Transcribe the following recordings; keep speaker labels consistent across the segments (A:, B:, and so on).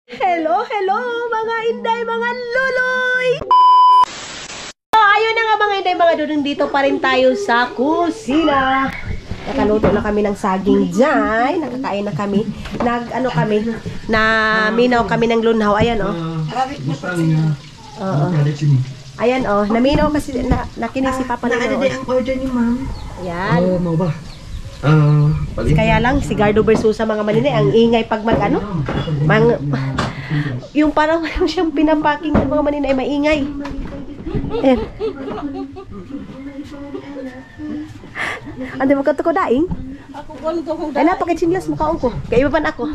A: Hello, hello mga inday, mga luloy! So, ayun na nga mga inday, mga dudong, dito pa rin tayo sa kusina. Nakaluto na kami ng saging dyan. Nakakain na kami. Naminaw kami ng lunhaw. Ayan, oh. Ayan, oh. Naminaw kasi, nakinig si Papa Lino.
B: Ang order ni ma'am.
A: Ayan.
B: Oo, mau ba?
A: Kaya lang, si Gardo Versusa mga maninay, ang ingay pag yung parang siyang pinapaking ng mga maninay, maingay. Ayan. Ande, magkatuko daing? Ay, napakitsinlas, mukhaon ko. Kaya iba pa na ako.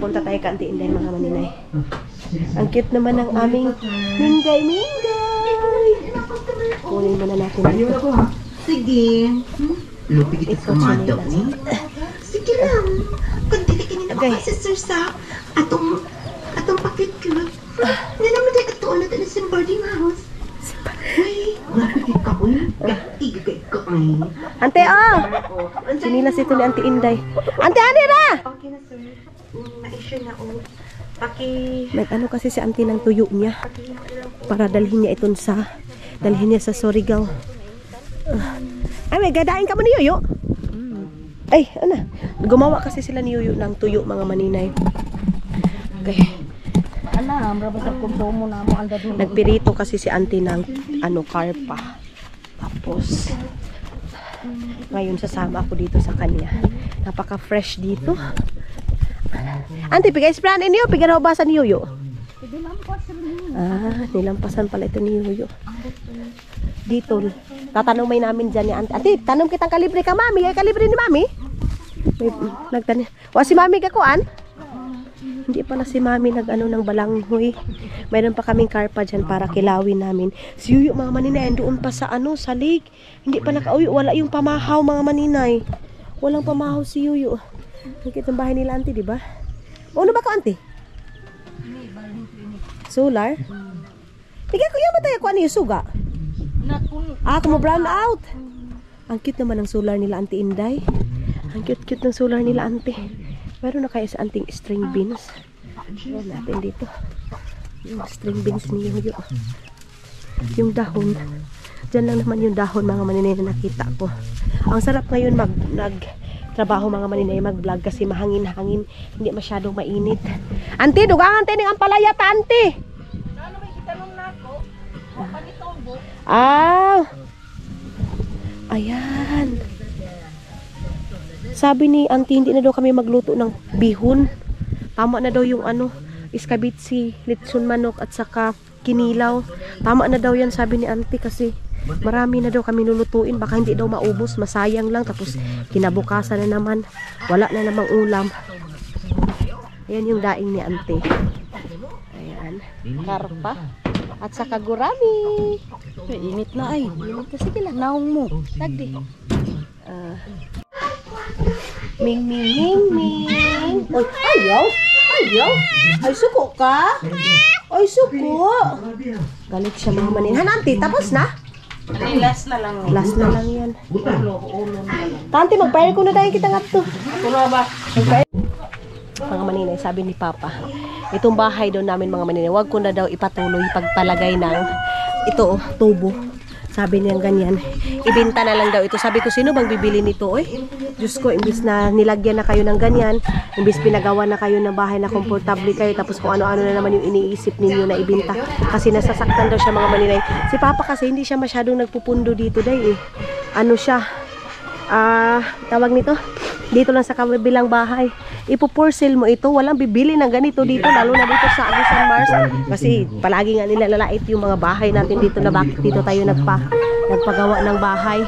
A: Punta tayo ka, antiin mga maninay. Ang cute naman ng aming minggay-minggay. Kunin muna natin ito.
B: Sige. Lupigit ito kumadok ni. Sige lang. Kung dilikin nila ako si Sir sa atong pakit ka. Hindi naman tayo ito ulit na sa boarding house. Uy, lapit ka ko. Igigay ka ay.
A: Ante, oh! Sinilas ito ni Ante Inday. Ante, ani ra!
B: Okay na, sir. Na-issue na o.
A: Nag-ano kasi si Ante ng tuyo niya. Para dalhin niya sa Surigao. Ay, may gadain ka mo ni Yoyo? Ay, ano? Gumawa kasi sila ni Yoyo ng tuyo, mga maninay. Okay. Nagpirito kasi si Auntie ng karpa. Tapos, ngayon sasama ako dito sa kanya. Napaka-fresh dito. Auntie, pigay-spranin niyo. Pigay-naubasan ni Yoyo. Nilampasan pala ito ni Yoyo. Dito, tatanong may namin dyan ni Auntie. Auntie, tanong kitang kalibre ka, Mami. Ay, kalibre ni Mami? Nagtanong. O, si Mami kakuan? Hindi pala si Mami nag-ano ng balanghoy. Mayroon pa kaming karpa dyan para kilawin namin. Si Yuyo, mga maninay, doon pa sa sa lake. Hindi pa nakauwi. Wala yung pamahaw, mga maninay. Walang pamahaw si Yuyo. Nakikita ang bahay nila, Auntie, di ba? O, ano ba ka, Auntie? Solar? Tigay ko yung matay ako, ano yung suga? Kumo brown out. Ang cute naman ng solar nila, Auntie Inday. Ang cute-cute ng solar nila, Auntie. Meron na kaya sa anting string beans. Ayan natin dito. Yung string beans ni Yoyo. Yung dahon. Diyan lang naman yung dahon, mga maninay, na nakita ko. Ang sarap ngayon nagtrabaho, mga maninay, mag-vlog kasi mahangin-hangin. Hindi masyadong mainit. Auntie, dugangan tayo ng ampalaya ta, Auntie.
C: Ano may kitanong na ako? Panitombo.
A: Ayan. Sabi ni Auntie, hindi na daw kami magluto ng bihon. Tama na daw yung iskabitsi, litson manok at saka kinilaw. Tama na daw yan, sabi ni Auntie, kasi marami na daw kami lulutuin. Baka hindi daw maubos, masayang lang. Tapos kinabukasan na naman, wala na namang ulam. Ayan yung daing ni Auntie. Ayan, karpa at saka gurami.
C: Init na ay.
A: Sige lang,
C: Naong mo.
A: Tagdi. Ming ming ming ming. Oy, ayaw. Ay, suko ka? Ay, suko. Galit siya, mga manin. Auntie, tapos na?
C: Last na lang.
A: Last na lang yan. Tanti, mag-fire ko na dahil kita nga to.
C: Kuno ba?
A: Mga maninay, sabi ni Papa, itong bahay daw namin, mga maninay, wag ko na daw ipatuloy pagpalagay ng tubo. Sabi niya ganyan, ibenta na lang daw ito. Sabi ko, sino bang bibili nito? Diyos ko, imbis na nilagyan na kayo ng ganyan, imbis pinagawa na kayo ng bahay na komportable kayo, tapos kung ano-ano na naman yung iniisip ninyo na ibenta. Kasi nasasaktan daw siya, mga maninay. Si Papa kasi hindi siya masyadong nagpupundo dito dahil ano siya, tawag nito, dito lang sa kabilang bahay. Ipo-for sale mo ito, walang bibili ng ganito dito, lalo na dito sa Agusan Mars. Kasi palagi nga nilalait yung mga bahay natin dito, na bakit dito tayo nagpagawa ng bahay.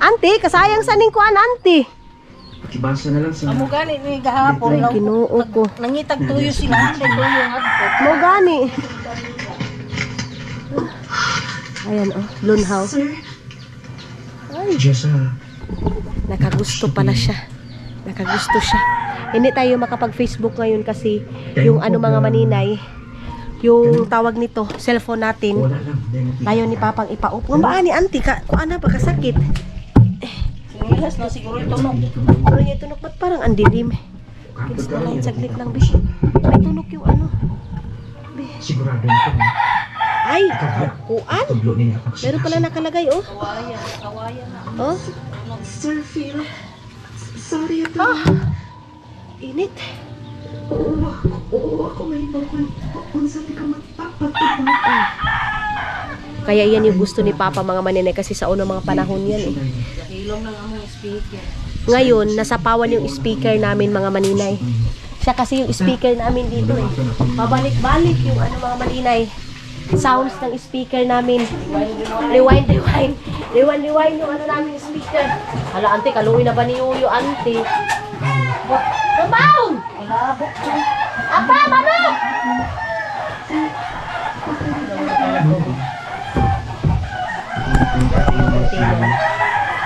A: Auntie, kasayang saning kuan, Auntie.
B: Ibasa na lang sa...
C: Amo gani ni gahapon.
A: Ay, Ginoo ko.
C: Nangitag tuyo sila. Tuyo nga.
A: Mo gani. Ayan, lunhaw.
B: Sir.
A: Ay,
B: Jessa.
A: nakagusto pala siya. Nakagusto siya. Hindi tayo makapag-Facebook ngayon kasi yung mga maninay, yung tawag nito, cellphone natin,
B: Wala lang.
A: tayo ni Papang ipaup. Nga ni Auntie, kung ano ba kasakit?
C: Sinilas na siguro ito no.
A: Pero yung tunog, ba't parang andilim? Kids na lang, saglit lang, be. May tunog yung ano. Be.
B: Sigurado nito na.
A: Ay, kuan.
B: Tublo niya ako.
A: Meron pala nakalagay, oh.
C: Kawayan na.
A: Oh,
B: Sir Phil, sorry ito.
A: init.
B: Oo, ako may bakul. Kung saan ka magpapatubang.
A: Kaya yan yung gusto ni Papa mga maninay kasi sa unang mga panahon yan eh.
C: Hilom ng among speaker.
A: Ngayon, nasapawan yung speaker namin mga maninay. Siya kasi yung speaker namin dito eh. Pabalik-balik yung ano mga maninay. Sounds ng speaker namin. Rewind yung ano namin speaker. Hala, ante, kaluwi na ba ni Yuyo, ante? Kapaw! Apa, mano!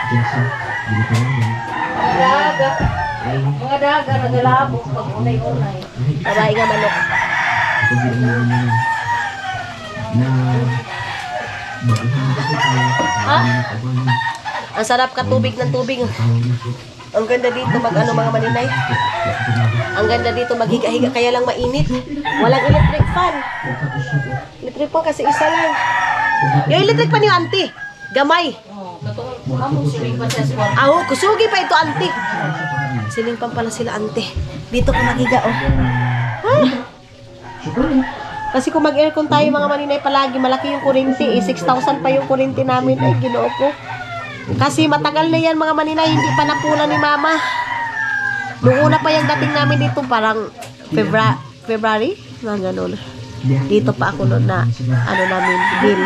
B: Jessa, hindi ka naman.
C: Daga. Mga daga, nagalabok. Pag-unay-unay.
A: Babae nga manok.
B: Ako hindi naman naman na mag-ihanda ko tayo.
A: Ang sarap ka tubig ng tubig. Ang ganda dito mag ano mga maninay. Ang ganda dito maghiga-higa kaya lang mainit. Walang electric fan. Electric fan kasi isa lang. Yung electric fan yung auntie. Gamay.
C: Among siling pa siya sport.
A: Aho, kusugi pa ito auntie. Siling pan pala sila auntie. Dito ka maghiga oh. Kasi kung mag-aircon tayo mga maninay palagi, malaki yung kuryente eh. 6,000 pa yung kuryente namin. Ay, ginoo ko. Kasi matagal na yan mga maninay, hindi pa napula ni Mama. Noong una pa yung dating namin dito, parang February? Mga ganun. Dito pa ako noon na, ano namin, bill.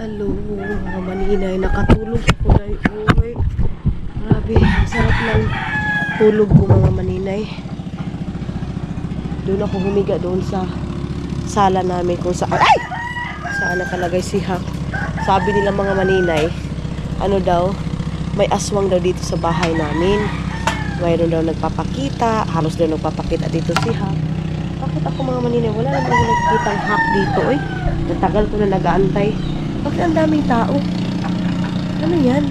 A: Hello, mga maninay. Nakatulog ko na uwi. Grabe, sarap ng tulog ko mga maninay. Doon ako humiga doon sa sala namin kung saan. Ay! Saan nakalagay si Hak. Sabi nila mga maninay, ano daw, may aswang daw dito sa bahay namin. Mayroon daw nagpapakita, halos daw nagpapakita dito si Hak. Bakit ako mga maninay, wala naman ako nagkikitang Hak dito eh. Natagal ko na nag-aantay. Bakit ang daming tao? Ano yan?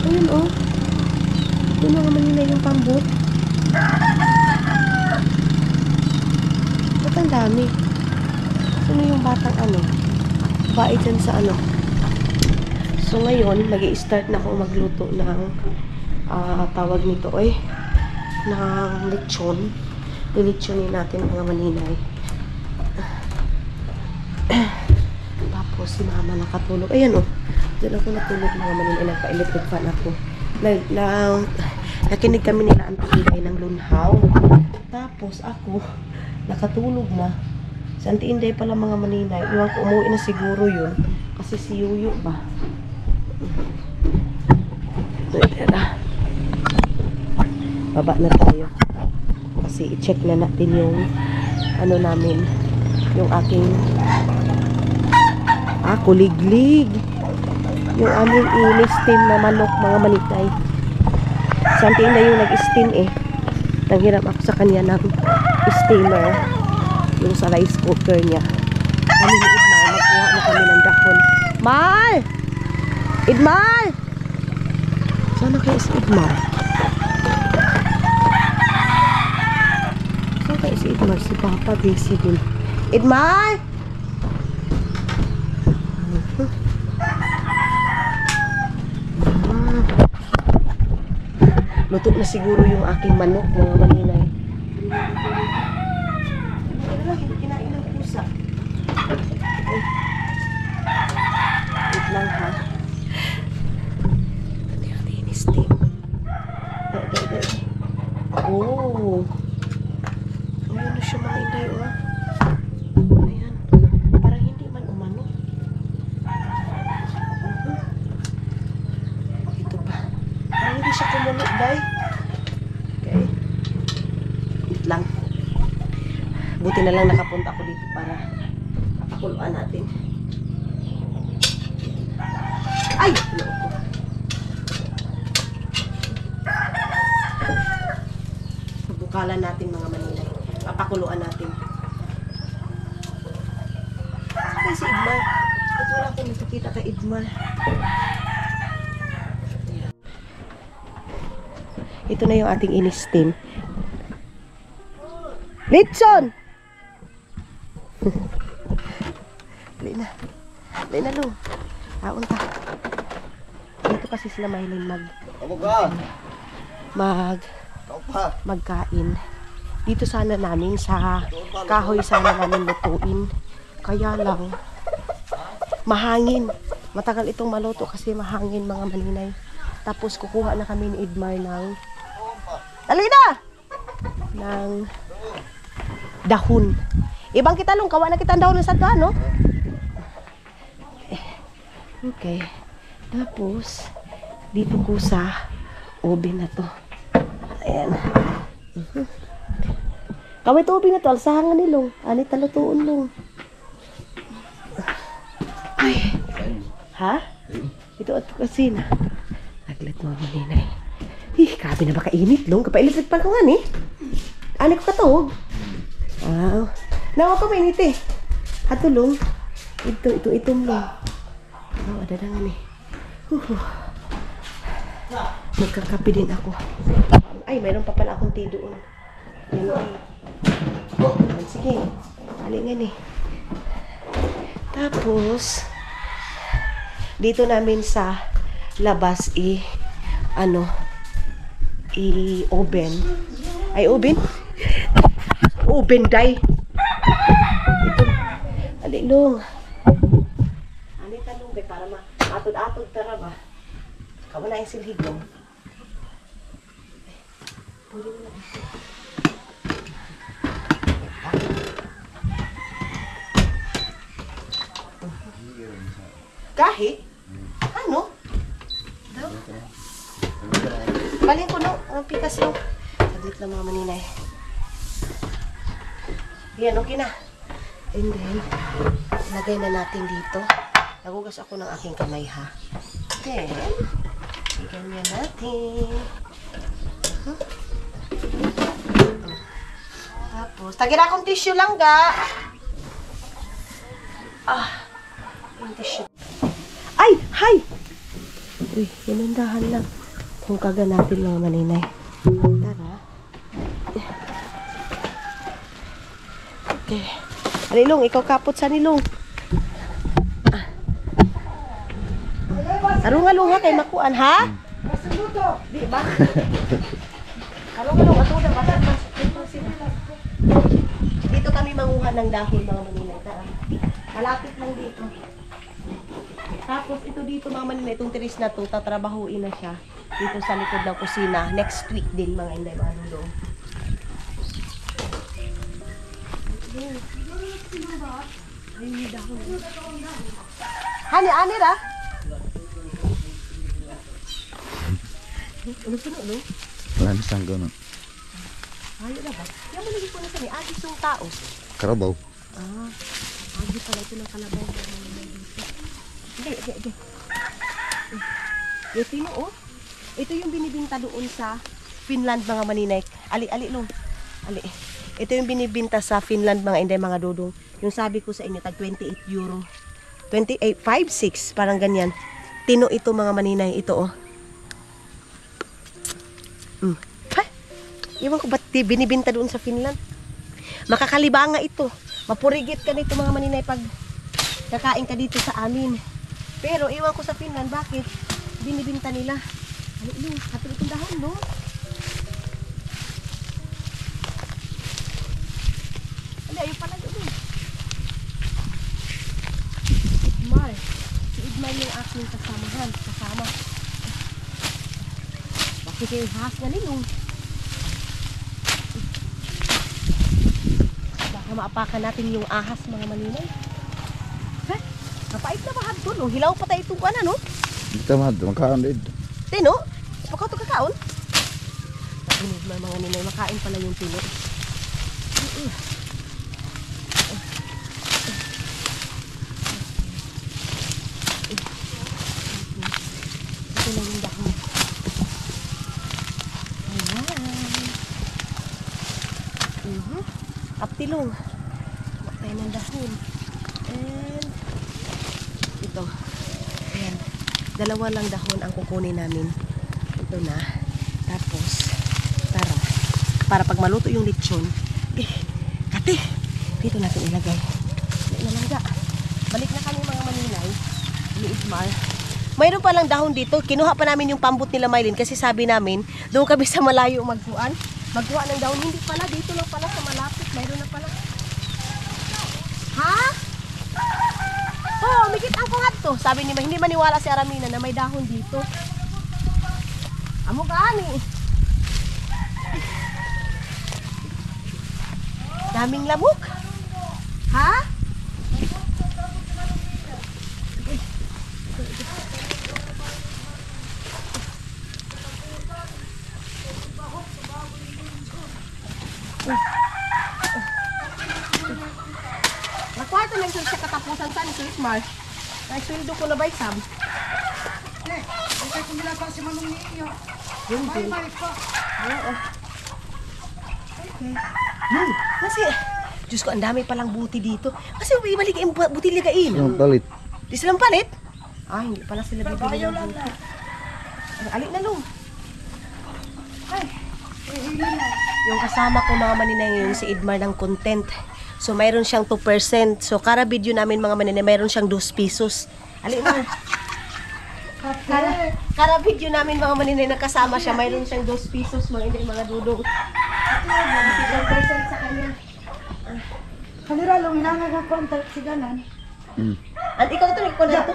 A: Ayun oh. Ito mga maninay yung pambot. Ba't ang dami? Sino yung batang ano? Bae dyan sa ano? So ngayon, nag-i-start na ako magluto ng tawag nito ng lechon. Lilitsonin natin mga maninay. Tapos si Mama nakatulog. Ayan oh. Diyan ako natulog mga maninay. Nagpa-electric fan ako. Nakinig kami nila ang Inday ng lunhaw. Tapos ako nakatulog na. Si Auntie Inday pala mga maninay. Iwan ko umuwi na siguro yun. Kasi si Yuyo ba? Tara. Baba na tayo. Kasi i-check na natin yung ano namin. Yung aking kuliglig. Yung aming in-steam na manok mga maninay. Si Auntie Inday yung nag-steam eh. Nanghiram ako sa kanya ng steamer. Yung sa rice cooker niya. Kami ni Idmar, magkuha na kami ng dahon. Mar! Idmar! Sana kaya si Idmar? Sana kaya si Idmar? Si Papa busy din. Idmar! Luto na siguro yung aking manok mga maninay. Kinain ng pusa. Wait lang ha. Hati-hati ini steam. Oh. Ayan na siya mga inday oh. Ayan. Parang hindi man umano. Ito pa. Parang hindi siya kumulo day. Okay. Wait lang. Buti na lang nakapunta ako dito para pakuluan natin. Ay! Loko. Bukalan natin mga maninay. Papakuluan natin. Saan si Idmar? Ba't wala akong nakikita kay Idmar? Ito na yung ating in-steam. Litson! Dali na. Dali na, Lung. Taon ta. Dito kasi sila mahiling magkain. Dito sana namin sa kahoy sana namin lutuin. Kaya lang mahangin. Matagal itong maluto kasi mahangin mga maninay. Tapos kukuha na kami ni Edmar ng ng dahon. Ibang kita Lung, kawa na kita dahon ng sadwa, no? Okay. Tapos dito ko sa oven na to. Ayan. Kaway to oven na to, alsahangan ni Lung. Ani talutuon Lung. Ay. Ha? Ito at kusina. Naglit mo maninay. Grabe na baka init Lung. Kapailit pa ko nga ni. Ani ko katuog. Wow. Nawa ko mainit eh. Ato Lung. Ito Lung. Oh, ada na nga ni. Magkakape din ako. Ay, mayroon pa pala akong tea doon. Sige. Ali nga ni. Tapos, dito namin sa labas oven. Ay, oven? Oven, day. Ito. Ali, Lung. Ali, talong, be, para atod-atod tara ba? Kamu na yung silhig, Lung. Pwede mo na ito. Kahit? Ano? Daw? Balhin ko no, ang pikas no. Saglit lang mga maninay. Yan, okay na. And then, lagay na natin dito. Nagugas ako ng aking kamay ha. Then, ganyan natin. Tapos, tagin akong tissue lang ga. Yung tissue. Ay! Hay! Uy, inundahan lang. Kung kaga natin mga maninay. Tara. Okay. Alilong, ikaw kapot sa nilong. Arungalong ha kay makuan ha? Di ba? Arungalong ato na basag mas. Dito kami manguha ng dahon mga maninay. Tara. Malapit lang dito. Tapos ito dito mga maninay, itong tiris na to, tatrabahuin na siya dito sa likod ng kusina. Next week din mga inday mga lulong. Hani, ani ra? Ano po no?
D: Wala na siyang gano'n.
A: Ayaw na ba? Yan mo lagi po na sa ni Agis yung tao.
D: Karabaw.
A: Agis pala ito ng kalabaw. Hindi. Ito yun, oh. Ito yung binibinta doon sa Finland mga maninay. Ali, Lung. Ali. Ito yung binibinta sa Finland mga inday mga dudong. Yung sabi ko sa inyo, tag 28 euro. 28, 5, 6, parang ganyan. Tino ito mga maninay. Ito, oh. Ay, iwan ko ba't binibinta doon sa Finland? Makakalibanga ito. Mapurigit ka nito mga maninay pag kakain ka dito sa amin. Pero iwan ko sa Finland, bakit? Binibinta nila. Ano ito? Katulad itong dahon, no? Ano, ayun pala doon. Idmar. Si Idmar yung aking kasama. Bakit yung ahas na nilong? Baka maapakan natin yung ahas mga maninay. Kapait na bahad to, no? Hilaw pa tayo itong kuwan, no?
D: Hindi tamad, makakaan din.
A: Tino? Pagkaw ito kakaon? Nakinig na mga ninay, makain pala yung tino. Ito na yung dahon. Ayan. Aptilong. Makay ng dahon. And ito. Ayan. 2 lang dahon ang kukunin namin. Ito na. Tapos para pag maluto yung lechon, kati, dito natin ilagay. Nalangga. Balik na kami mga maninay ni Idmar. Mayroon pa lang dahon dito. Kinuha pa namin yung pambot nila Mylene kasi sabi namin, doon kami sa malayo magkuha ng dahon. Hindi pala, dito lang pala sa malapit. Mayroon na pala. Ha? Oh, mikit ang kungat to. Sabi niya, hindi maniwala si Aramina na may dahon dito. Amo gani. Daming lamok. Ha? Nakwarto lang sa katapusan sa ni Mar. Naisweldo ko na ba Sam?
C: Okay, kung ginagawa si Manong niyo.
A: Yun.
C: Bye pa.
A: Oo. Okay. Yun. Kasi, Diyos ko, ang dami palang buti dito. Kasi malik yung buti ligain.
D: Yung palit.
A: Di silang palit? Ah, hindi pala sila bibili ng buti. Alik na lung. Ay. Yung kasama ko mga maninay ngayon, si Idmar ng content. So, mayroon siyang 2%. So, kada video namin mga maninay, mayroon siyang 2 pesos. Alik na. Kada video namin mga maninay na kasama siya, mayroon siyang 2 pesos mga hindi mga dudong. 2% sa kanya.
C: Kanira lang, hinangag ang contact si Ganan.
A: At ikaw na to.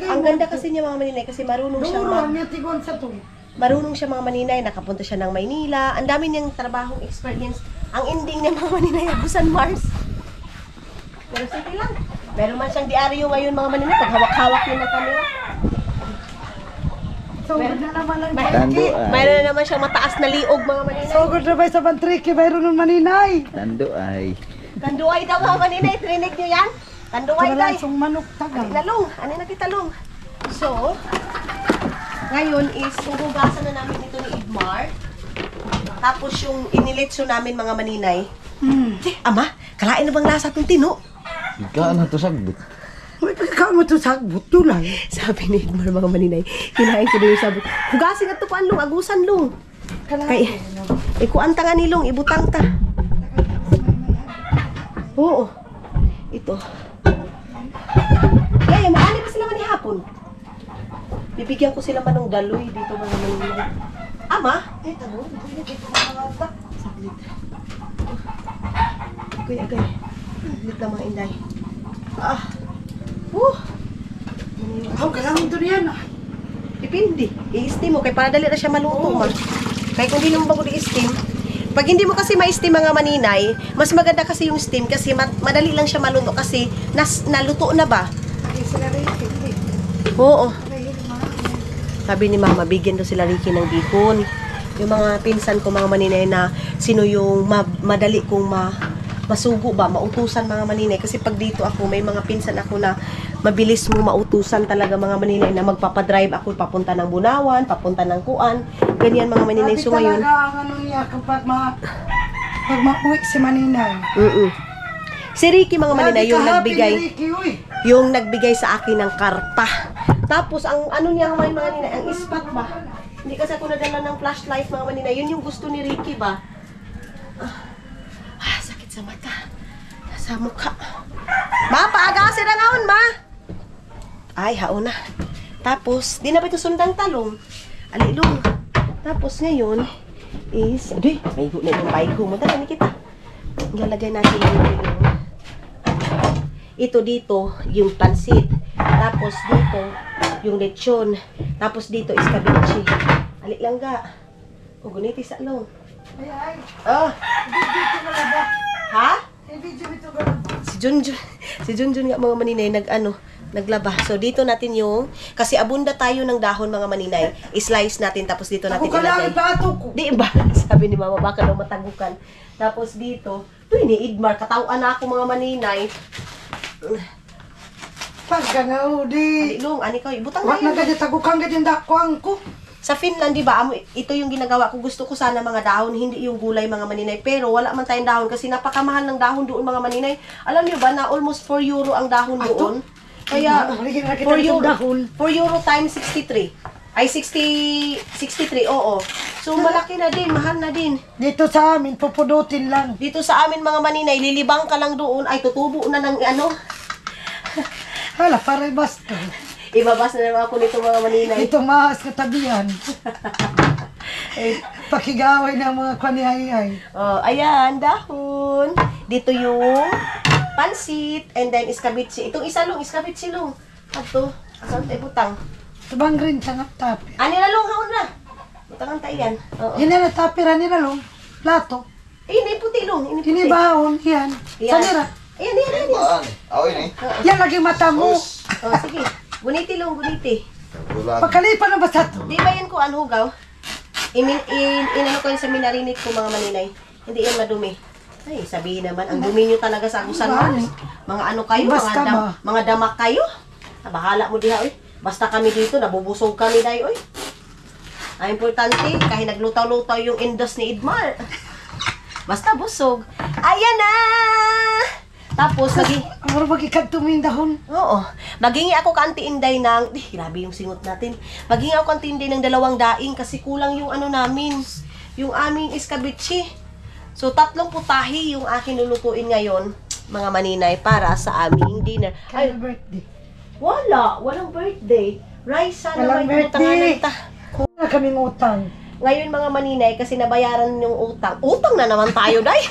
A: Ang ganda kasi niya mga maninay kasi marunong siya
C: Duro, ang niya tigon sa to.
A: marunong siya mga maninay, nakapunta siya ng Maynila. Ang dami niyang trabahong experience. Ang ending niya mga maninay, abusan Mars. Pero sige lang. Meron man siyang diaryo ngayon mga maninay, pag hawak-hawak niya ng camera.
C: Sugod na naman lang.
D: Tando ay.
A: Mayroon na naman siyang mataas na liog mga maninay.
C: Sugod na ba sa bantriki, mayroon ng maninay.
D: Tando ay.
A: Tanduay daw mga maninay, trinig niyo yan? Tanduay
C: Wala
A: day.
C: song manok tagal.
A: Nalong, ano na kita long. So, ngayon is huhugasan na namin ito ni Idmar. Tapos yung inilitso namin mga maninay. Ama, kalain na bang lasa itong tino?
D: Ika na to sagbot.
C: Uy, pagka mo to sagbot, tulay.
A: Sabi ni Idmar mga maninay, kinain ko na yung sabi, hugasin at tupan long, agusan long. Kay, ikuan ta nga ni long, ibutang ta. Oo, ito. Kaya, maali pa sila man hapon. Bibigyan ko sila manong daloy dito mga maninay. Ama? Eh, tamo, dito mga bata. Saglit. Agay. Saglit lang mga inday.
C: Aw, kailangan ito niyan.
A: Depende. I-steam mo. Kaya para dali na siya maluto ma. Kaya kung di mo bago i-steam, pag hindi mo kasi ma-steam mga maninay, mas maganda kasi yung steam kasi madali lang siya maluto kasi naluto na ba? Oo. Sabi ni Mama, bigyan daw sila Ricky ng bihon. Yung mga pinsan ko, mga maninay na sino yung madali kong masugo ba, mautusan mga maninay. Kasi pag dito ako, may mga pinsan ako na mabilis mo mautusan talaga mga maninay na magpapadrive ako papunta ng Bunawan, papunta ng Kuan. Ganyan mga maninay. So ngayon,
C: talaga ang ano niya kapag pag mauwi si Maninay.
A: si Ricky mga maninay yung nagbigay.
C: Ricky, uy.
A: Yung nagbigay sa akin ng karpa. Tapos, ang ano niya mga maninay, ang ispat ba? Hindi kasi ako nadala ng flashlight mga maninay. Yun yung gusto ni Ricky ba? Sakit sa mata. Sa mukha. Ma, paagasin na ngaon, ma! Ay, haon na. Tapos, di na ba ito sundang talong? Alilong. Tapos ngayon, is, adoy, may na yung paigo mo. Dala, kita. Lalagay natin ito dito, yung pansit. Tapos dito, yung lechon. Tapos dito is kabichi. Alik lang ga. O, guniti sa long.
C: Ay.
A: Video
C: ka na ba?
A: Ha?
C: Video ka na ba?
A: Si Junjun nga mga maninay naglaba. So dito natin yung, kasi abunda tayo ng dahon mga maninay. I-slice natin tapos dito natin
C: Ako ka lang
A: ilagay.
C: ipato ko.
A: Di ba? Sabi ni Mama, baka daw matagukan. Tapos dito, ito ni Idmar, katawan na ako mga maninay.
C: Pagka nga, udi.
A: Alilong, ani ko, ibutang
C: Wag na
A: na yun.
C: gadi tagukang gadi dakwang ko.
A: Sa Finland, di ba, ito yung ginagawa ko. Gusto ko sana mga dahon, hindi yung gulay mga maninay. Pero wala man tayong dahon kasi napakamahal ng dahon doon mga maninay. Alam niyo ba na almost 4 euro ang dahon doon? Kaya 4 euro times 63. Ay, 63, oo. So, malaki na din, mahal na din.
E: Dito sa amin, pupudutin lang.
A: Dito sa amin mga maninay, lilibang ka lang doon, ay tutubo na ng ano.
E: Hala, pare basta.
A: Ibabas na naman ako nito mga maninay.
E: Ito mahas katabihan. Eh, pakigaway ng mga kwanihayay.
A: Oh, ayan, dahon. Dito yung pansit, and then iskabitsi. Itong isa long, iskabitsi long. Ato, asan tayo butang?
E: Tabang rin sa tapi.
A: Ani na long, haon na. Butang ang tayo yan. Oo.
E: Hindi na tapira nila long. Plato.
A: Ini puti long, ini puti.
E: Hindi baon. Yan.
A: Yan.
E: Sanira.
A: Ayan, yan, yan.
D: Baan? Ako yun eh.
E: Yan lagi mata mo.
A: Oh, sige. Guniti long, guniti.
D: Wala.
E: Pagkalipan na ba sa to?
A: Di ba yan ko anhugaw? Inano ko yun sa minarinit ko mga maninay. Hindi yan madumi. Ay, sabihin naman, ang dumi nyo talaga sa agusan mo. Mga ano kayo,
E: Bas
A: mga,
E: ka ba?
A: mga damak kayo. Ah, bahala mo diha, oy. Basta kami dito, nabubusog kami dahi, oy. Ang importante, kahit naglutaw-lutaw yung indos ni Idmar. Basta busog. Ayan na! Tapos,
E: Ano ba tuming dahon?
A: oo. Magingi ako kanti inday ng, grabe yung singot natin. Magingi ako kanti inday ng 2 daing kasi kulang yung ano namin, yung aming iskabitsi. So, 3 putahi yung akin lulutuin ngayon, mga maninay, para sa aming dinner.
E: Kaya
A: Ay,
E: birthday.
A: walang birthday. Rice sana
E: Walang
A: may
E: birthday.
A: utangan ta.
E: Wala kaming utang.
A: Ngayon mga maninay, kasi nabayaran yung utang. Utang na naman tayo, day.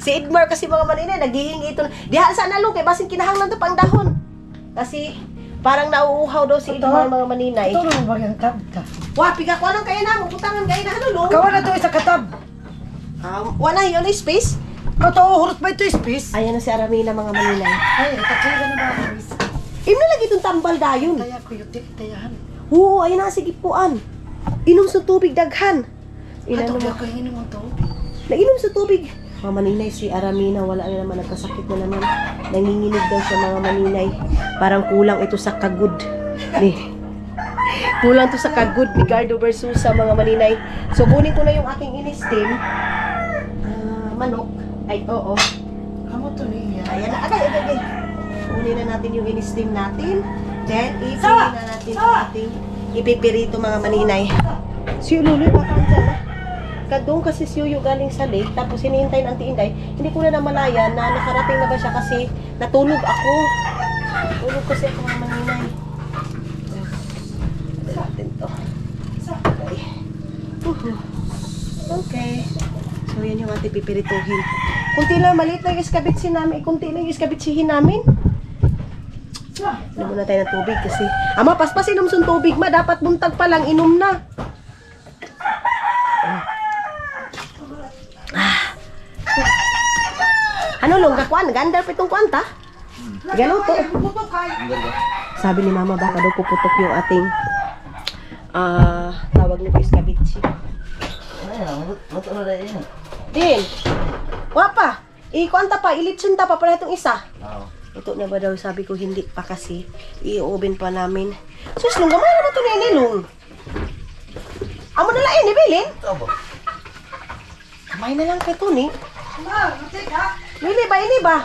A: Si Edmar kasi mga maninay, naghihingi ito. Diha sana lang, kay basin kinahanglan to pang dahon. Kasi parang nauuhaw daw si Edmar mga maninay.
E: Ito naman ba yung tabta?
A: Wah, piga ko anong kaya na, mabutangan kaya na, ano lo?
E: Kawan na to isa katab.
A: Wala yun, space.
E: Ito, hurot ba ito space?
A: Ayan na si Aramina mga maninay.
E: Ay, takira na ba ako?
A: Im na lagi itong tambal dayon.
E: Kaya ko yung tayahan.
A: Oo, ayun na, sige puan. Inom sa tubig, daghan.
E: Ato
A: Inano mo?
E: ko yung inom to.
A: Nainom sa tubig. Mga maninay, si Aramina, wala na naman, nagkasakit na naman. Nanginginig daw siya mga maninay. Parang kulang ito sa kagud. Kulang to sa kagud ni Gardo versus sa mga maninay. So, kunin ko na yung aking in-steam. Manok. Ay, oo.
E: Amo to niya.
A: Ayan na, agay. Kunin na natin yung in-steam natin. Then, ipili na natin yung ating ipipirito mga maninay. Si Lulu, baka andyan na. Kadong kasi si Yuyo galing sa lake, tapos hinihintay ng Auntie Inday. Hindi ko na namalayan na nakarating na ba siya kasi natulog ako. Tulog kasi ako mga maninay. Natin to. Okay. Okay. So, yan yung ating pipirituhin. Kunti lang, maliit lang yung iskabitsi namin. Kunti lang yung iskabitsihin namin. Inom muna tayo ng tubig kasi. Ama, paspas inom sa tubig ma. Dapat buntag pa lang, inom na. Ano long kakuan? Ganda pa itong kwanta? Galuto. Sabi ni mama baka daw puputok yung ating tawag nito iskabitsi.
D: Mato na rin yan.
A: Din. Wapa. Kwanta pa, ilitsun ta pa para itong isa.
D: Oo.
A: Ito na ba daw, sabi ko hindi pa kasi i-oven pa namin. Sus, nung gamay na ba ito na inilong? Amo na lang bilin?
D: Ito ba?
A: Kamay na lang kay Tony.
E: Ma, matik ha?
A: Ini ba?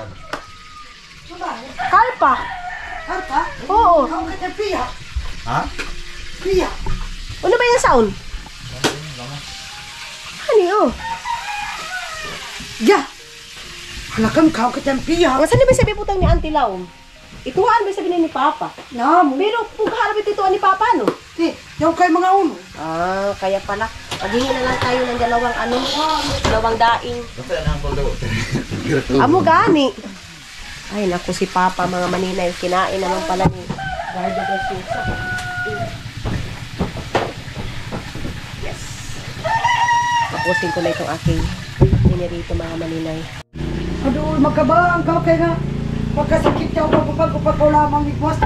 A: Kalpa.
E: Harta?
A: Oo.
E: Ako ka piya.
D: Ha?
E: Piya.
A: Ano ba yung sound? Ano yun?
E: Ya. Halakam ka ka piya.
A: Saan na ba sabi putang ni Auntie Laom? Ituhaan ba sabi ni Papa?
E: Namo.
A: Pero kung kaharap ituhaan ni Papa, no?
E: Ti, yung kay mga uno.
A: Kaya pala. Maghingi na lang tayo ng dalawang daing.
D: Basta yan ang paldo.
A: Amo gani. Ay, naku si Papa, mga maninay. Kinain naman pala ni Gardo de Sousa. Yes. Tapusin ko na itong aking dinirito, mga maninay.
E: Aduh, magkabang ka kay na. Magkasakit ka pag ko lamang ikwas.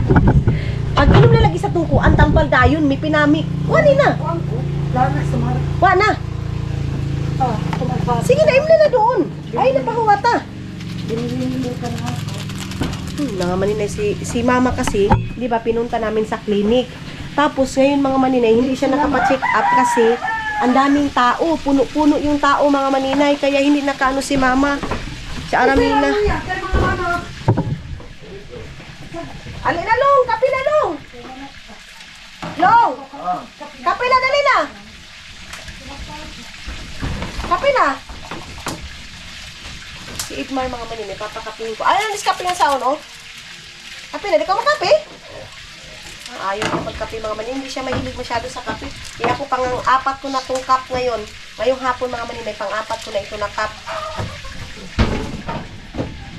A: Pag inom na lagi sa tungkuan, tampal dayon, may pinamik. Wani na.
E: Kuan ko. Lana sa mara.
A: Wana.
E: Kumagpas.
A: Sige na, inom na doon. Ay, napahuwata.
E: Dinilin ka na ako.
A: Mga maninay, si mama kasi, di ba, pinunta namin sa clinic. Tapos ngayon mga maninay, hindi siya nakapa-check up kasi ang daming tao, puno-puno yung tao mga maninay, kaya hindi nakaano si mama. Si Aramina. Alin na long, kape na long. Yo! Kape na, dali na! Kape na! Si Idmar mga manini, papakapihin ko. Ayaw, kape ng saon, oh. Kape na, di ka makape? Ayaw ko magkape mga manini, hindi siya mahilig masyado sa kape. Kaya ako pang-apat ko na tong cup ngayon. Ngayong hapon mga manini, pang-apat ko na ito na cup.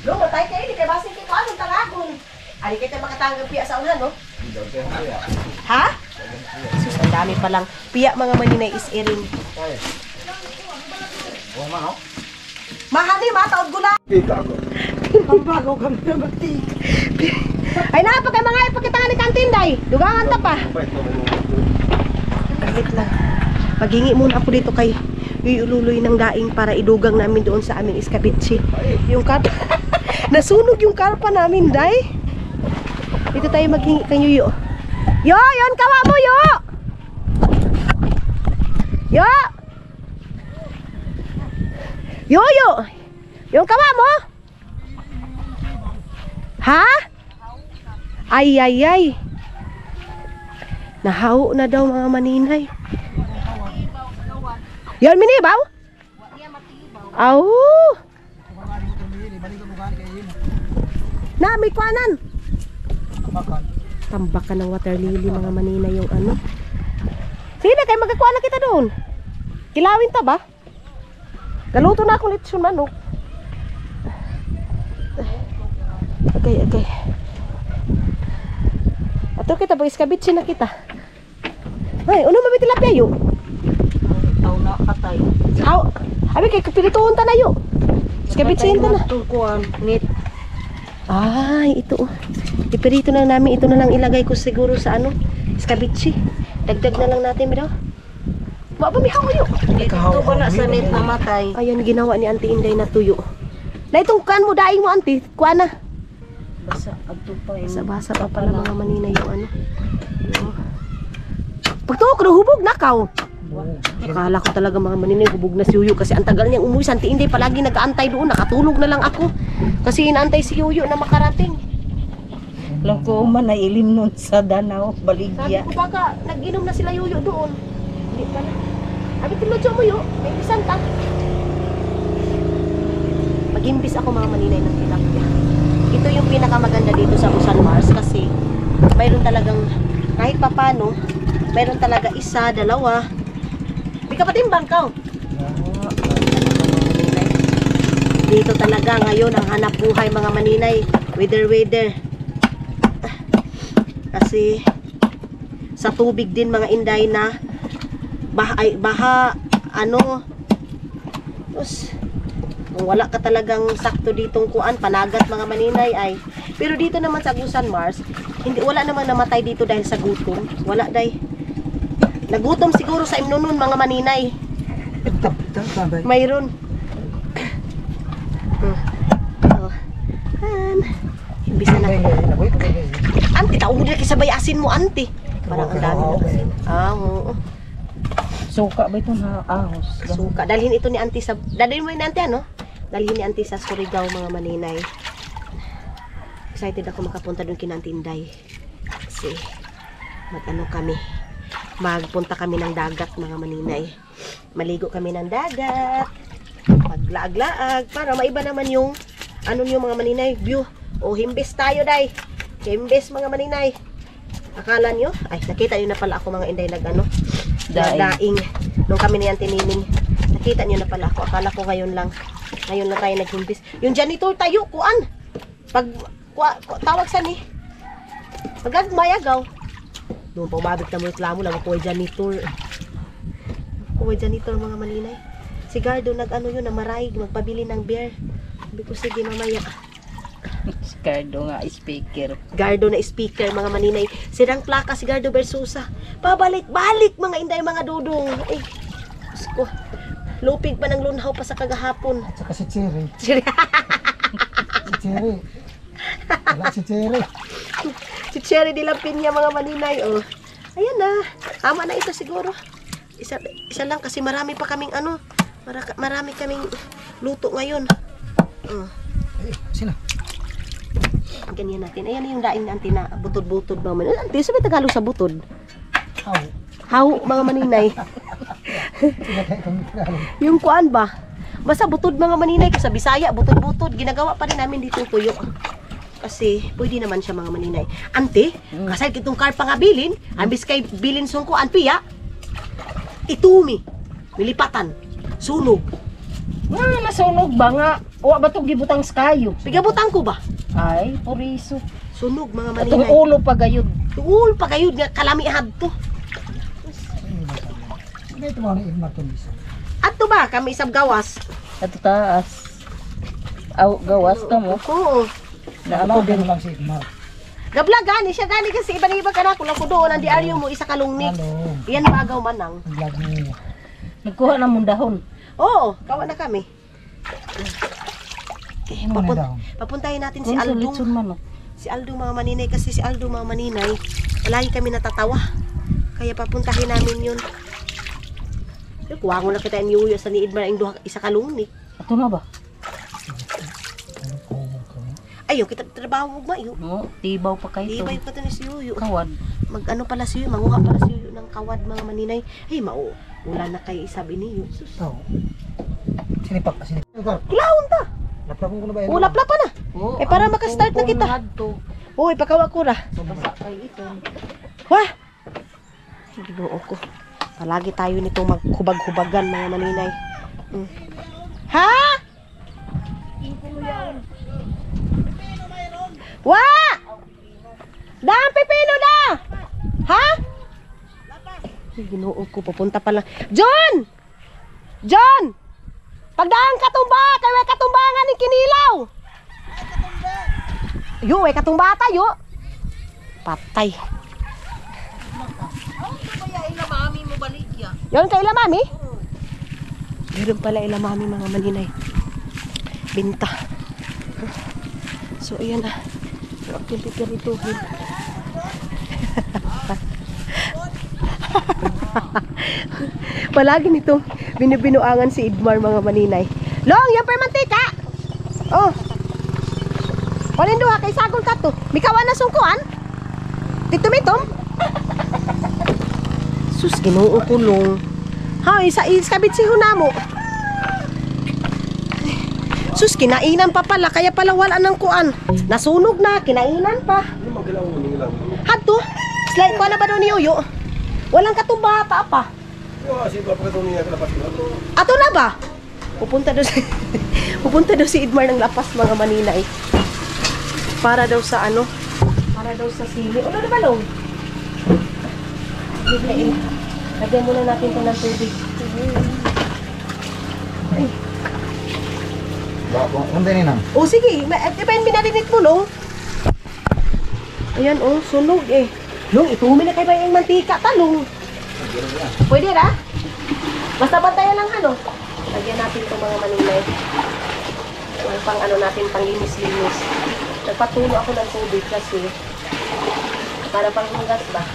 A: Lo, matay kayo, di kayo basing kito, anong talagon? Ari kayo makatanggang piya sa unan, no? Ha? Sus, ang dami palang. Piya mga maninay is iring. Mahani, mataod gula.
E: Pambago kami na magtig.
A: Ay na, pagka mga ipagkitangan ni Kantinday. Dugangan ta pa. Wait lang. Maghingi muna ako dito kay iululoy ng daing para idugang namin doon sa aming iskabitsi. Yung karpa. Nasunog yung karpa namin, day. Dito tayo maghingi kay Yuyo. Yo, yon kawa mo, Yo! Yo! Yo! Yung kawa mo? Ha? Ay. Nahaw na daw mga maninay. Yan, minibaw? Aw! Na, may kwanan. Tambakan ng water lily mga maninay yung ano. Sige, kayo magkakuha na kita doon. Kilawin ta ba? Galuto na akong lechon manok. Okay. Ato kita pag iskabitsin na kita. Ay, ano mabit tilapia yo?
C: Tao na katay.
A: Aw, abi kay kapilituon ta na yo. Iskabitsin ta na.
C: Tungkuan, ngit.
A: Ay, ito. Iperito na namin. Ito na lang ilagay ko siguro sa ano, iskabitsi. Dagdag na lang natin daw. Mabumihaw yo.
C: Ito ba na sa net namatay?
A: Ayan ginawa ni Auntie Inday na tuyo. Na itong kan mo daing mo Auntie, kuha na.
C: Basa, adto pa yun.
A: Basa pa pala mga maninay yung ano. Pagtuo ko hubog nakaw. Akala ko talaga mga maninay hubog na si Yuyo kasi ang tagal niyang umuwi. Auntie Inday palagi nag-aantay doon, nakatulog na lang ako. Kasi inaantay si Yuyo na makarating.
C: Alam ko man na ilim nun sa Danau,
A: Sabi
C: Baligya.
A: ko baka nag-inom na sila Yuyo doon. Hindi pala. Abi tinodyo mo yo, may bisan ta. Mag-imbis ako mga maninay ng tilapia. Ito yung pinakamaganda dito sa Busan Mars kasi mayroon talagang kahit papano, mayroon talaga isa, dalawa. Di ka patimbang ka. Dito talaga ngayon ang hanap buhay mga maninay. Weather. Kasi sa tubig din mga Inday na baha ano. Tapos kung wala ka talagang sakto ditong kuan, panagat mga maninay ay. Pero dito naman sa Busan Mars, wala namang namatay dito dahil sa gutom. Wala day. Nagutom siguro sa imnonon mga maninay. Mayroon. Bisa na. Auntie, taong na kisabay asin mo, Auntie. Parang ang dami ng asin. Oo.
C: Suka ba ito na ahos?
A: Suka. Dalhin ito ni Auntie sa... Dalhin mo yun, Auntie, ano? Dalhin ni Auntie sa Surigao, mga maninay. Excited ako makapunta doon kina Auntie Inday. Kasi, mag-ano kami. Magpunta kami ng dagat, mga maninay. Maligo kami ng dagat. Maglaag-laag. Para maiba naman yung, ano yung mga maninay, view. O, himbis tayo, day. Himbis, mga maninay. Akala nyo? Ay, nakita nyo na pala ako, mga Inday, nag-ano? Daing. Nung kami ni Auntie Nining. Nakita nyo na pala ako. Akala ko ngayon lang. Ngayon lang tayo naghimbis. Yung janitor tayo, kuan. Pag, tawag sa ni. Pagagmayagaw. Doon pa umabit na mo reklamo lang. Ako ay janitor. Ako ay janitor mga malinay. Si Gardo nag-ano yun, namarayig. Magpabili ng beer. Sabi ko, sige mamaya.
C: Si Gardo nga, speaker.
A: Gardo na speaker, mga maninay. Sirang plaka si Gardo Versusa. Pabalik-balik, mga Inday, mga dudong. Ay, ko. Lupig pa ng lunhaw pa sa kagahapon.
E: Saka si Cherry.
A: Si
E: Cherry. Wala si Cherry.
A: Si Cherry de la Piña, mga maninay. Oh. Ayan na. Tama na ito siguro. Isa lang kasi marami pa kaming ano. Marami kaming luto ngayon.
E: Sino?
A: Ganyan natin. Ayan yung daing na Auntie na butod-butod ba man. Auntie, sabi Tagalog sa butod. How, mga maninay. Yung kuan ba? Basta butod mga maninay. Sa Bisaya, butod-butod. Ginagawa pa rin namin dito yung tuyo. Kasi pwede naman siya mga maninay. Ante, kasal kitong karpa nga bilin. Ambis kay bilin sungko, anpiya. Itumi. Milipatan. Sunog.
C: Nga, nasunog ba nga? Wa ba ito gibutang skayo?
A: Pigabutang ko ba?
C: Ay, puriso.
A: Sunog mga
C: Itong
A: maninay.
C: ulo pa gayud.
A: Tuul pa kayo nga kalamihad to.
E: Ito mga Igmar Tulis.
A: Ato ba kami isab gawas?
C: At taas. Aw, gawas ka mo.
A: Oo.
C: Na ako din.
E: lang si Igmar.
A: Gabla gani siya gani kasi iba-iba ka na ko lang ko doon ang diaryo mo isa kalungnik.
E: Ano?
A: Iyan maagaw manang.
E: Ang vlog niya.
C: Nagkuha na mong dahon.
A: Oo, kawa na kami.
E: Ano na daw?
A: Papuntahin natin si Aldong.
C: Litson man, oh.
A: Si Aldong mga maninay kasi si Aldong mga maninay. Palagi kami natatawa. Kaya papuntahin namin yun. Kuha ko na kita yung yuyo sa ni Idmar ang isa kalungnik.
C: Ato na ba?
A: Ayun, kita trabaho mo mayo.
C: No, tibaw pa kayo.
A: Di ba pa to ni si Yuyo?
C: Kawad.
A: Mag-ano pala si Yuyo, manguha pala si Yuyo ng kawad mga maninay. Ay, wala na kayo isabi niyo. Sus.
E: Oo. Sinipak.
A: Kilahon ta.
E: Laptop ko na ba?
A: Ulap-lap pa na. Eh, para makastart na kita. Uy, pakawa ko na.
C: Basa kay ito.
A: Wah! Ay, ginoo ko. Palagi tayo nitong maghubag-hubagan mga maninay. Ha? Wah! Daan pipino na! Ha? Ay, ginoo ko. Pupunta pa lang. John! John! Pagdaan katumba! Kaya may katumbangan ng kinilaw! Yo, may katumba tayo. Patay. Yun kay ila mami? Meron pala ila mami mga maninay. Binta. So ayan na. So aking pipirituhin. Palagi nitong binibinuangan si Idmar mga maninay. Long, yung permantika! Oh. Kunin duha kay sagol ka to. Mikawan na sungkuan? Titumitom? Sus, ginoo ko long. Ha, isabit si Hunamo. Sus, kinainan pa pala. Kaya pala wala ng kuan. Nasunog na, kinainan pa. Hadto, slide ko na ba doon ni Yuyo? Walang katumba, pa. Ato na ba? Pupunta daw si pupunta daw si Idmar ng lapas mga maninay. Para daw sa ano? Para daw sa sili. Ano na ba long? Lagyan muna natin ito ng tubig. Ay.
D: Kung din nang.
A: Oh sige, iba yung binalinit mo long. Ayan oh, sunog eh. Long, itumi na kayo ba yung mantika talong? Pwede na? Basta bantayan lang ano. Lagyan natin ito mga maninay. Pang ano natin, pang linis-linis. Nagpatulo ako ng tubig kasi para pang hugas ba?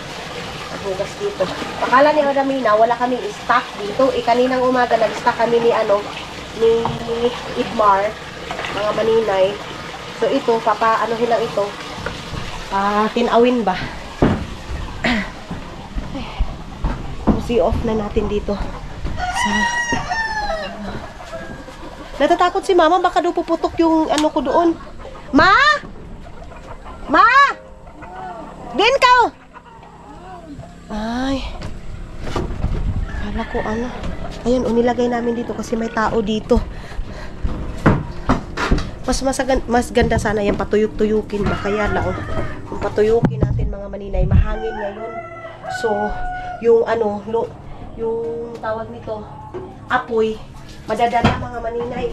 A: Hugas dito. Akala ni Ramina, wala kami stock dito. Kaninang umaga nag-stock kami ni ni Idmar, mga maninay. So ito, ano lang ito? Tinawin ba? See-off na natin dito. Natatakot si Mama, baka daw puputok yung ano ko doon. Ma! Ma! Din ka! Ay. Kala ko ano. Ayun, nilagay namin dito kasi may tao dito. Mas ganda sana yan patuyuk-tuyukin ba. Kaya lang, kung patuyukin natin mga maninay, mahangin ngayon. So, yung ano, yung tawag nito, apoy, madadala mga maninay.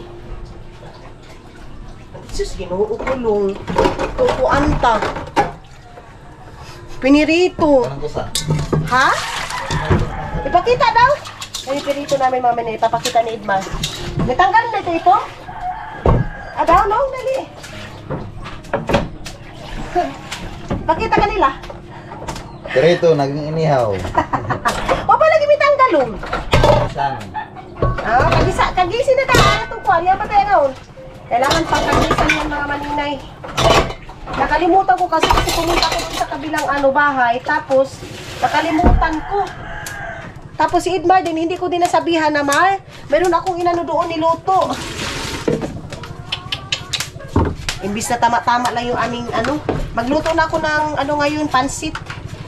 A: Sus, ginoo kulong. Tukuanta. Pinirito.
D: Anong kusa?
A: Ha? Ipakita daw. Ay, pirito namin mga maninay. Papakita ni Idmar. Natanggal na ito? Daw, no? Dali. Pakita ka nila.
D: Pero ito, naging inihaw.
A: O ba lagi may tanggalong?
D: Saan?
A: Kagisi na ta. Itong kuwan. Yan pa tayo ngayon. Kailangan pang kagisan ng mga maninay. Nakalimutan ko kasi pumunta ko dun sa kabilang bahay. Tapos, nakalimutan ko. Tapos si Edmar din, hindi ko din nasabihan na meron akong inano doon niluto. Imbis na tama-tama lang yung aming magluto na ako ng ngayon, pansit.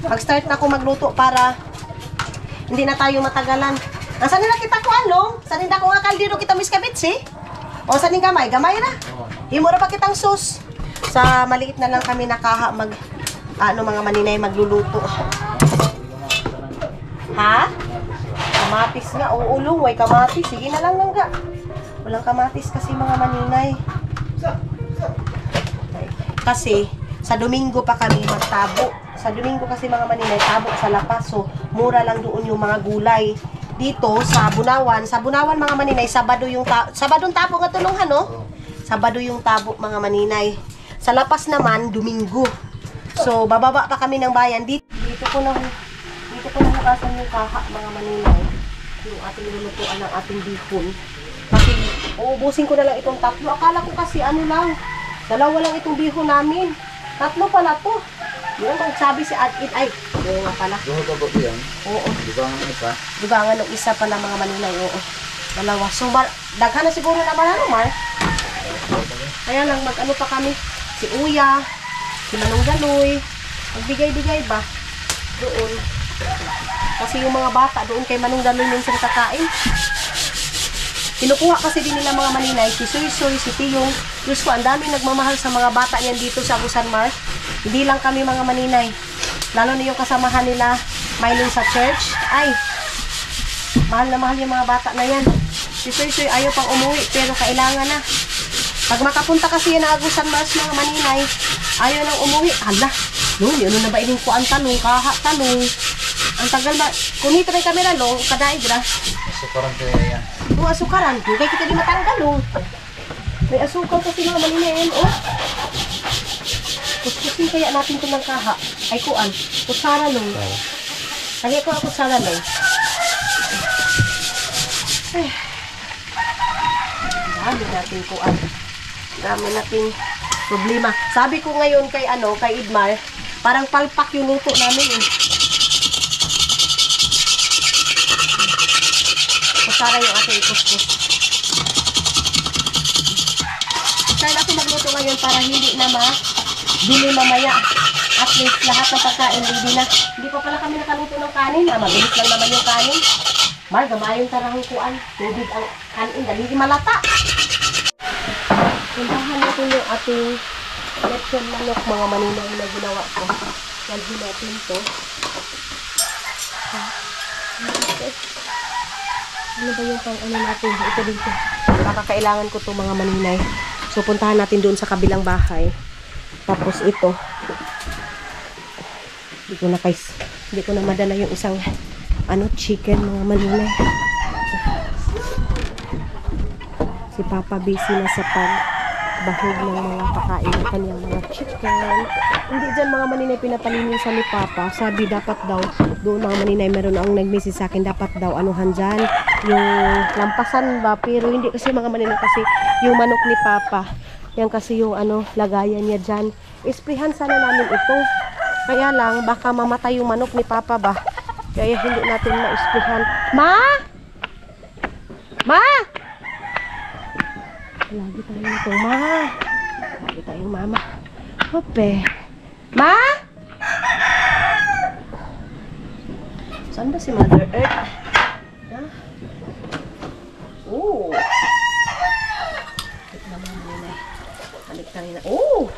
A: Mag-start na ako magluto para hindi na tayo matagalan. Saan nila kita ko Saan nila ko nga kaldero kita miskabits O saan yung gamay? Gamay na. Himura pa kitang sus. Sa maliit na lang kami nakaha mga maninay magluluto. Ha? Kamatis nga. Oo, ulong. Way kamatis. Sige na lang nga. Walang kamatis kasi mga maninay. Kasi sa Domingo pa kami magtabo. Sa Domingo kasi mga maninay tabo sa lapas. So, mura lang doon yung mga gulay. Dito sa Bunawan mga maninay, Sabadong tabo nga tulungan, no? Sabado yung tabo mga maninay. Sa lapas naman, Domingo. So, bababa pa kami ng bayan. Dito ko na hukasan yung kaha mga maninay. Yung ating lulutuan ng ating bihon. Kasi, uubusin ko na lang itong tatlo. Akala ko kasi dalawa lang itong bihon namin. Tatlo pala to. Yung magsabi si Adit, oo nga pala.
D: Duho ka ba yan?
A: Oo.
D: Dugangan ng isa?
A: Dugangan ng isa pala mga maninay, oo. Dalawa. So, daghan na siguro naman Mar. Kaya lang, pa kami. Si Uya, si Manong Daloy. Magbigay-bigay ba? Doon. Kasi yung mga bata, doon kay Manong Daloy minsan kakain. Kinukuha kasi din nila mga maninay, si Soy, si Tiyong. Diyos ko, ang dami nagmamahal sa mga bata niyan dito sa Busan Mar. Hindi lang kami mga maninay. Lalo na yung kasamahan nila, Mylon sa church. Mahal na mahal yung mga bata na yan. Si Soy ayaw pang umuwi, pero kailangan na. Pag makapunta kasi yan na Agusan Mars mga maninay, ayaw nang umuwi. Hala, yun na ba ining kuan talong, talong. Ang tagal ba, kunito na yung kamera long, kadaidra.
D: Asukaran kayo yan.
A: Yung asukaran, yung kaya kita di matanggal long. May asukal kasi mga maninay, Kuskusin kaya natin ito ng kaha. Ay kuan, kutsara long. Kaya ko ang kutsara long. Dami natin kuan. Dami nating problema. Sabi ko ngayon kay Idmar, parang palpak yung luto namin Kutsara yung ating ikuskus. Try natin magluto ngayon para hindi na bili mamaya. At least lahat ng pagkain ready na. Hindi pa pala kami nakaluto ng kanin. Mabilis lang naman yung kanin. Mar, gamayong tarahong kuan. Tubig ang kanin. Dali malata. Puntahan natin yung ating lechon manok mga maninang na ginawa ko. Lalhin natin ito. Ano ba yung pang natin? Ito dito. Baka kailangan ko itong mga maninay. So puntahan natin doon sa kabilang bahay. Tapos ito. Hindi ko na madala yung isang chicken mga maninay. Si Papa busy na sa pagbahog ng mga pakain ng kanyang mga chicken. Hindi dyan mga maninay pinapalinisan ni Papa. Sabi dapat daw, doon mga maninay meron ang nag-message sa akin, dapat daw dyan, yung lampasan ba. Pero hindi kasi mga maninay kasi yung manok ni Papa. Yan kasi yung lagayan niya dyan. Isprihan sana namin ito. Kaya lang, baka mamatay yung manok ni Papa ba. Kaya hindi natin ma-isprihan. Ma! Lagi tayo nito, Ma! Lagi tayong mama. Hope. Ma! Saan ba si Mother Earth? Ha? Oo! Balik tayo na. Oh!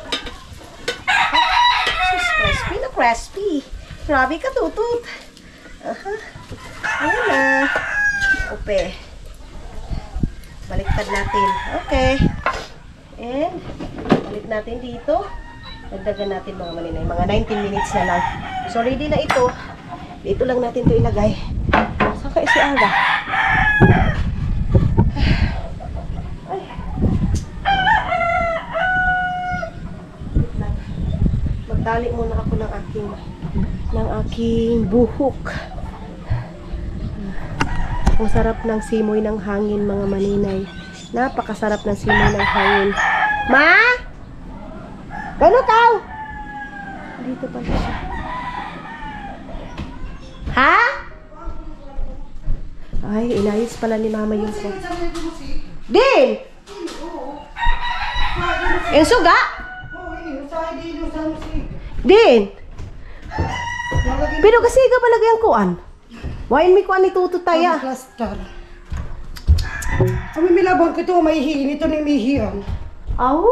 A: Sus, crispy na crispy. Grabe ka, tutut. Ayan na. Ope. Baliktad natin. Okay. And, balik natin dito. Dagdagan natin mga maninay. Mga 19 minutes na lang. So, ready na ito. Dito lang natin ito ilagay. Saan ka si Arda? Magtali muna ako ng aking buhok. Ang sarap ng simoy ng hangin mga maninay. Napakasarap ng simoy ng hangin. Ma! Gano tao? Dito pala siya. Ha? Ay, inayos pala ni mama yung ko. Din! Yung suga? Din! Pero kasi ka pala yung kuan. Wain mi kuan ni tututaya.
E: Plaster. Kami milabang ko ito, may hiin. Ito na may hiyan.
A: Aw!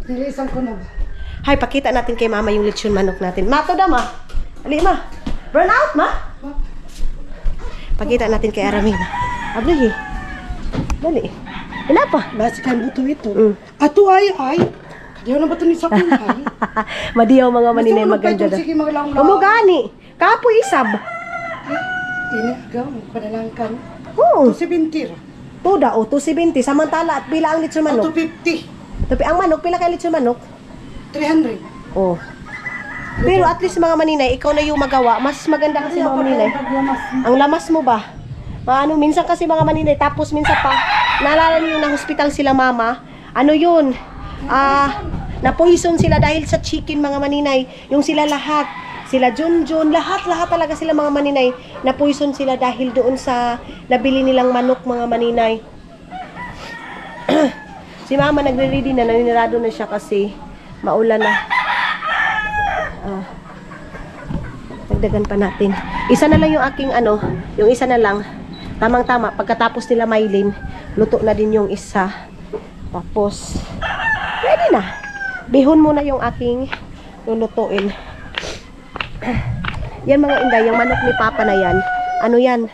E: Nilisan ko na ba?
A: Hay, pakita natin kay mama yung lechon manok natin. Mato da, ma. Ali, ma. Burn out, ma. Pakita natin kay Aramina. Abli, dali. Wala pa.
E: Basi kan buto ito.
A: Mm.
E: Ato ay. Diyaw na ba ito ni Sakun ay?
A: Madiyaw mga maninay maganda da.
E: Sige, maglaong-laong.
A: Umugani. Kapoy isab.
E: Ini, agaw. Panalangkan.
A: Oo.
E: 270.
A: Tuda, o 270. Samantala at pila ang lechon manok?
E: 250.
A: Tapi ang manok, pila kay lechon manok?
E: 300.
A: Oh. Pero at least mga maninay, ikaw na yung magawa. Mas maganda kasi mga maninay. Ang lamas mo ba? Ano, minsan kasi mga maninay, tapos minsan pa, naalala niyo na hospital sila mama, ano yun? Napoison sila dahil sa chicken mga maninay. Yung sila lahat, sila Junjun, lahat talaga sila mga maninay. Napoison sila dahil doon sa nabili nilang manok mga maninay. Si mama nagre-ready na, naninirado na siya kasi maulan na. Dagdagan pa natin. Isa na lang yung aking yung isa na lang. Tamang-tama, pagkatapos nila mailin, luto na din yung isa. Tapos, pwede na. Bihon muna yung aking lulutuin. Yan mga inday, yung manok ni Papa na yan. Ano yan?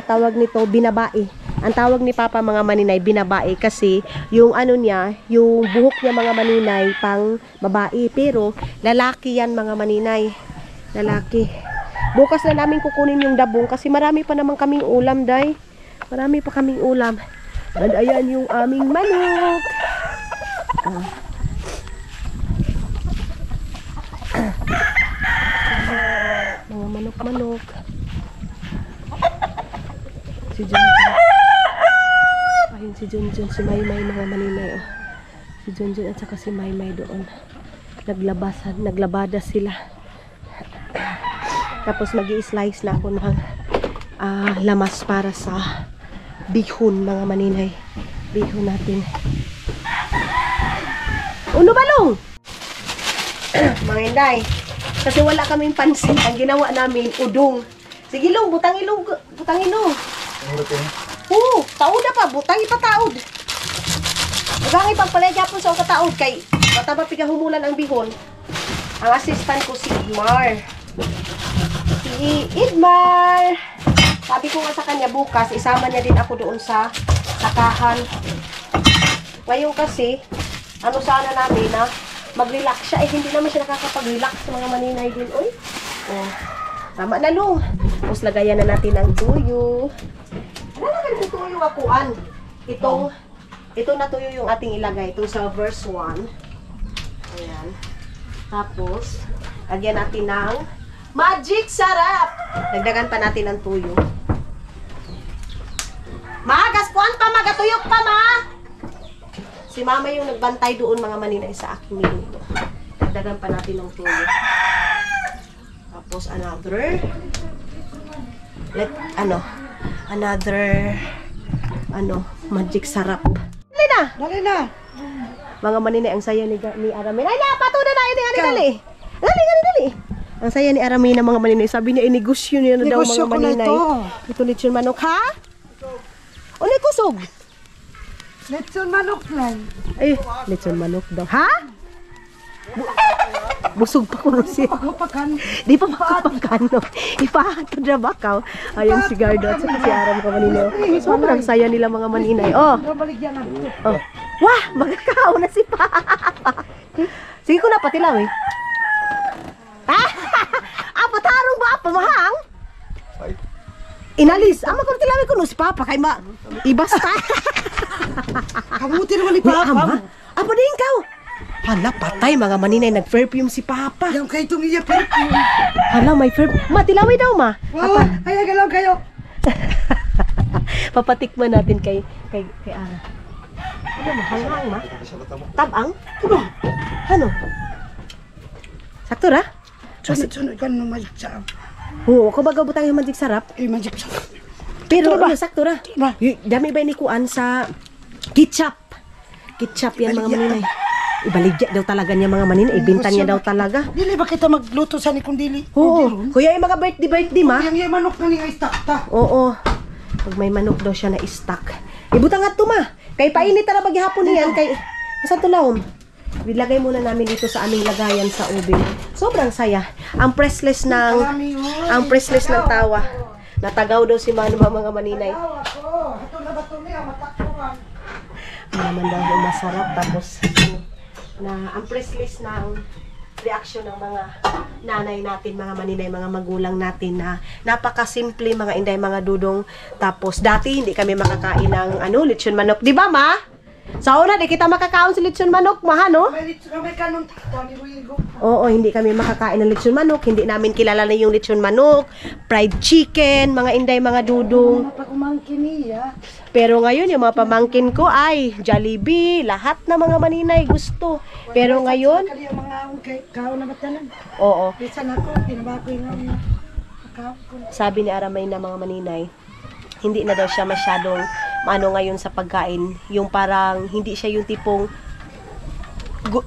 A: Tawag nito, binabae. Ang tawag ni Papa mga maninay, binabae kasi yung niya, yung buhok niya mga maninay pang babae. Pero lalaki yan mga maninay. Lalaki. Bukas na namin kukunin yung dabong kasi marami pa naman kaming ulam, day. Marami pa kaming ulam. And ayan yung aming manok. Mga manok-manok. Si Junjun. Ayun si Junjun, si Maymay mga maninay. Oh. Si Junjun at saka si Maymay doon. Naglabada sila. Tapos mag-i-slice na ako ng lamas para sa bihon mga maninay. Bihon natin. Uno balong! Mga inday. Kasi wala kaming pansin. Ang ginawa namin, udong. Sige long, butang ilong. Butang ilong. Oo, taod na pa. Butang ipataod. Magang ipagpalayag po sa kataod. Kay mataba pigahumulan ang bihon. Ang assistant ko si Idmar. Si Idmar. Sabi ko nga sa kanya bukas, isama niya din ako doon sa sakahan. Ngayon kasi, sana namin na mag-relax siya. Hindi naman siya nakakapag-relax sa mga maninay din. Uy. Oh. Tama na long. Tapos lagayan na natin ang tuyo. Ano na ganito tuyo akuan? Ito na tuyo yung ating ilagay. Ito sa verse 1. Ayan. Tapos, lagyan natin ng magic sarap. Dagdagan pa natin ang tuyo. Magaspuan pa, magatuyok pa, ma! Si mama yung nagbantay doon mga maninay sa aking minuto. Dagdagan pa natin ng tuyo. Tapos another magic sarap.
E: Dali na.
A: Mga maninay, ang saya ni Aramin. Ay, napatuda na! Dali! Dali! Ang saya ni Aramin ng mga maninay. Sabi niya, inegosyo niya na daw mga maninay. Ito lechon manok, ha? O, kusog?
E: Lechon manok lang.
A: Ay, lechon manok daw. Ha? Busog pa ko siya.
E: Pagpakan.
A: Di pa makapagkano. Ipahatod na bakaw. Ayun si Gardo at saka si Aram mga maninay. Sobrang saya nila mga maninay. Oh.
E: Baligyan na.
A: Oh. Wah! Magkakao na si Papa. Sige ko na, patilaw eh. Patarong ba? Pamahang? Inalis. Ama ko tilawi ko no si Papa. Kay ibasta.
E: Kamuti naman ni Papa.
A: Apa din ikaw? Hala, patay mga maninay. Nag-perfume si Papa.
E: Yung kayo itong iya perfume.
A: Hala, may perfume. Ma, tilawi daw, ma.
E: Wow, ay galaw kayo.
A: Papatikman natin kay Ara. Ano, mahal ma? Tabang? Ano? Sakto ra?
E: Sunod-sunod ka nung magic sarap.
A: Oo, kumbaga butang yung magic sarap.
E: Magic sarap.
A: Pero
E: Sakto ra ba?
A: sakto ra.
E: Ba?
A: Dami ba ni kuan sa ketchup? Ketchup yan mga maninay. Ibaligya daw talaga niya mga maninay. Ibinta niya daw talaga.
E: Dili ba kita magluto sa ni kung dili?
A: Oo. Kuya yung mga birthday ma.
E: Yang manok na niya stock ta.
A: Oo. Pag may manok daw siya na stock. Ibutang at ma. Kay painit na baghapon niyan. Kay, sa tulawom. Ilagay muna namin dito sa aming lagayan sa oven. Sobrang saya. Ang pressless ng tawa. Natagaw daw si mga maninay.
E: Ito na ba ito niya? Matakpuan.
A: Naman daw yung masarap. Tapos, na ang pressless ng reaction ng mga nanay natin, mga maninay, mga magulang natin na napakasimple, mga inday, mga dudong. Tapos, dati hindi kami makakain ng lechon manok. Di ba, ma? Sa una, di kita makakaon sa lechon manok, ma, no?
E: May kanon takta ni Ruigo.
A: Oo, hindi kami makakain ng lechon manok. Hindi namin kilala na yung lechon manok, fried chicken, mga inday, mga dudong.
E: Napag-umangkin niya.
A: Pero ngayon, yung mga pamangkin ko ay Jollibee, lahat na mga maninay gusto. Pero ngayon,
E: Kali yung mga kao na batanan.
A: oo,
E: Bisa na ko, pinabako yung kao ko.
A: sabi ni Aramay na mga maninay, hindi na daw siya masyadong ngayon sa pagkain. Yung parang hindi siya yung tipong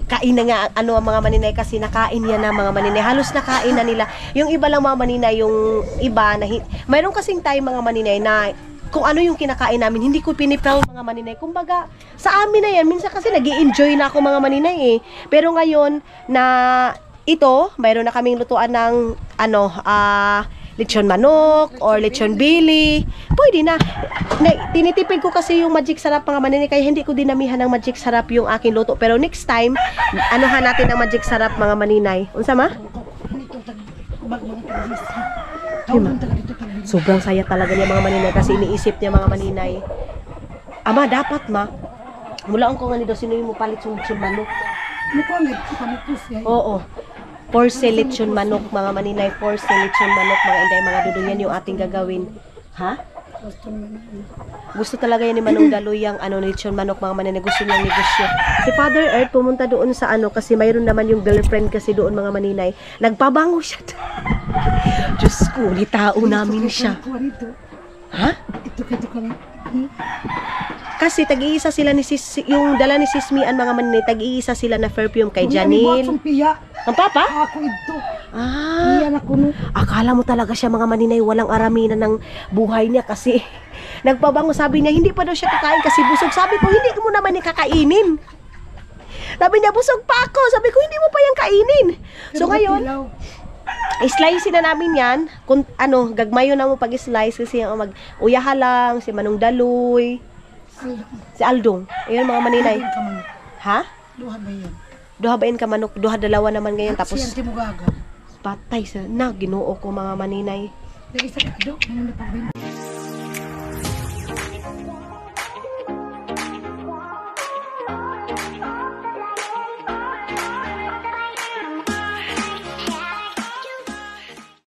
A: kain na nga ang mga maninay kasi nakain yan na mga maninay. Halos nakain na nila. Yung iba lang mga maninay, yung iba na mayroon kasing tayo mga maninay na kung ano yung kinakain namin, hindi ko piniproud mga maninay. Kumbaga, sa amin na yan, minsan kasi nag-i-enjoy na ako mga maninay eh. Pero ngayon, na ito, mayroon na kaming lutuan ng, lechon manok, or lechon bili, pwede na. Tinitipid ko kasi yung magic sarap mga maninay, kaya hindi ko dinamihan ng magic sarap yung aking luto. Pero next time, anuhan natin ng magic sarap mga maninay. Unsa ma?
E: Ito bagbang talis. Tawag talaga dito pag
A: Sobrang saya talaga niya mga maninay kasi iniisip niya mga maninay. Ama, dapat ma. Mula ko nga ni daw, sino yung palit yung lechon manok?
E: Ano ko ang nagpapanitos yan?
A: Oo. Porse lechon manok mga maninay. Porse lechon manok mga inday, mga dudong yan yung ating gagawin. Ha?
E: Gusto naman.
A: Gusto talaga yan ni Manong Daloy yung lechon manok mga maninay. Gusto niyang negosyo. Si Father Earth pumunta doon sa kasi mayroon naman yung girlfriend kasi doon mga maninay. Nagpabango siya. Diyos ko, ni tao namin siya. Ha?
E: Ito ka lang.
A: Kasi tag-iisa sila ni yung dala ni Sismian mga maninay, tag-iisa sila na perfume kay Janil. Ang papa?
E: Ako ito.
A: Ah,
E: Iyan ako no.
A: akala mo talaga siya mga maninay walang araminan ng buhay niya kasi nagpabango, sabi niya hindi pa daw siya kakain kasi busog. Sabi ko hindi mo naman kakainin. Sabi niya busog pa ako. Sabi ko hindi mo pa yan kainin. So ngayon, i-slice na namin yan. Kung gagmayo na mo pag-slice kasi yung mag-uyaha lang, si Manong Daloy, si Aldong. Ayun mga maninay. Ha?
E: Duha ba yan?
A: Duha ba yun ka manok? Duha dalawa naman ngayon. Tapos
E: Siyang timugaga.
A: patay sa ginoo ko mga maninay.
E: Dagi sa kado. Ano na pagbenta?